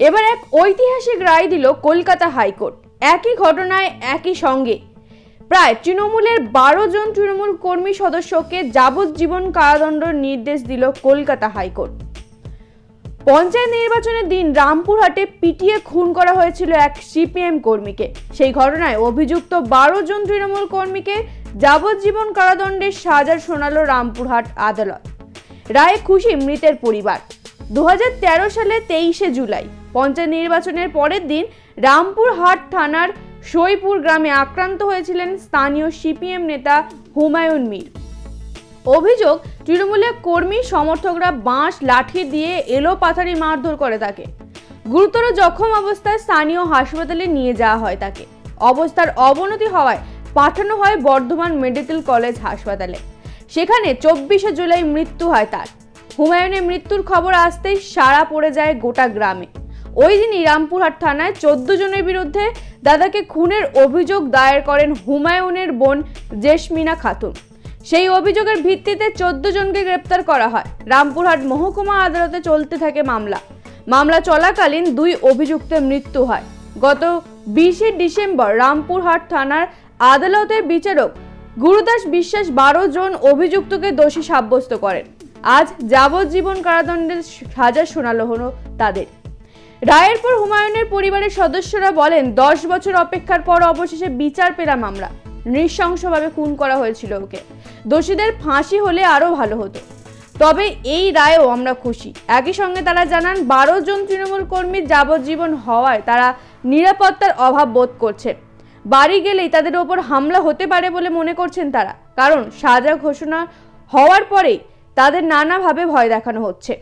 এবার এক ঐতিহাসিক রায় দিল কলকাতা হাইকোর্ট। একই ঘটনায় একই সঙ্গে প্রায় তৃণমূলের 12 জন তৃণমূল কর্মী সদস্যকে যাবজ্জীবন কারাদণ্ডের নির্দেশ দিল কলকাতা হাইকোর্ট। পঞ্চায়েত নির্বাচনের দিন রামপুরহাটে পিটিয়ে খুন করা হয়েছিল এক সিপিএম কর্মীকে। সেই ঘটনায় অভিযুক্ত 12 জন তৃণমূল কর্মীকে যাবজ্জীবন কারাদণ্ডের সাজা শোনালো রামপুরহাট আদালত। রায়ে খুশি মৃতের পরিবার। 2013 সালে 23শে জুলাই পঞ্চায়েত নির্বাচনের পরের দিন রামপুরহাট থানার সইপুর গ্রামে আক্রান্ত হয়েছিলেন স্থানীয় সিপিএম নেতা হুমায়ুন মীর। অভিযোগ, তৃণমূলের কর্মী সমর্থকরা বাঁশ লাঠি দিয়ে এলোপাথারি মারধর করে তাকে। গুরুতর জখম অবস্থায় স্থানীয় হাসপাতালে নিয়ে যাওয়া হয় তাকে। অবস্থার অবনতি হওয়ায় পাঠানো হয় বর্ধমান মেডিকেল কলেজ হাসপাতালে। সেখানে 24শে জুলাই মৃত্যু হয় তার। হুমায়ুনের মৃত্যুর খবর আসতেই সাড়া পড়ে যায় গোটা গ্রামে। ওই দিনই রামপুরহাট থানায় 14 জনের বিরুদ্ধে দাদাকে খুনের অভিযোগ দায়ের করেন হুমায়ুনের বোন জেসমিনা খাতুন। সেই অভিযোগের ভিত্তিতে 14 জনকে গ্রেপ্তার করা হয়। রামপুরহাট মহকুমা আদালতে চলতে থাকে মামলা চলাকালীন 2 অভিযুক্তের মৃত্যু হয়। গত 20শে ডিসেম্বর রামপুরহাট থানার আদালতের বিচারক গুরুদাস বিশ্বাস 12 জন অভিযুক্তকে দোষী সাব্যস্ত করেন। আজ যাবজ্জীবন কারাদণ্ডের সাজা শোনালো হলো তাদের। রায়ের পর হুমায়ুনের পরিবারের সদস্যরা বলেন, 10 বছর অপেক্ষার পর অবশেষে বিচার পেলাম আমরা। নৃশংসভাবে খুন করা হয়েছিল ওকে। দোষীদের ফাঁসি হলে আরো ভালো হতো। তবে এই রায়েও আমরা খুশি। একই সঙ্গে তারা জানান, 12 জন তৃণমূল কর্মীর যাবজ্জীবন হওয়ায় তারা নিরাপত্তার অভাব বোধ করছেন। বাড়ি গেলেই তাদের ওপর হামলা হতে পারে বলে মনে করছেন তারা, কারণ সাজা ঘোষণা হওয়ার পরেই তাদের নানাভাবে ভয় দেখানো হচ্ছে।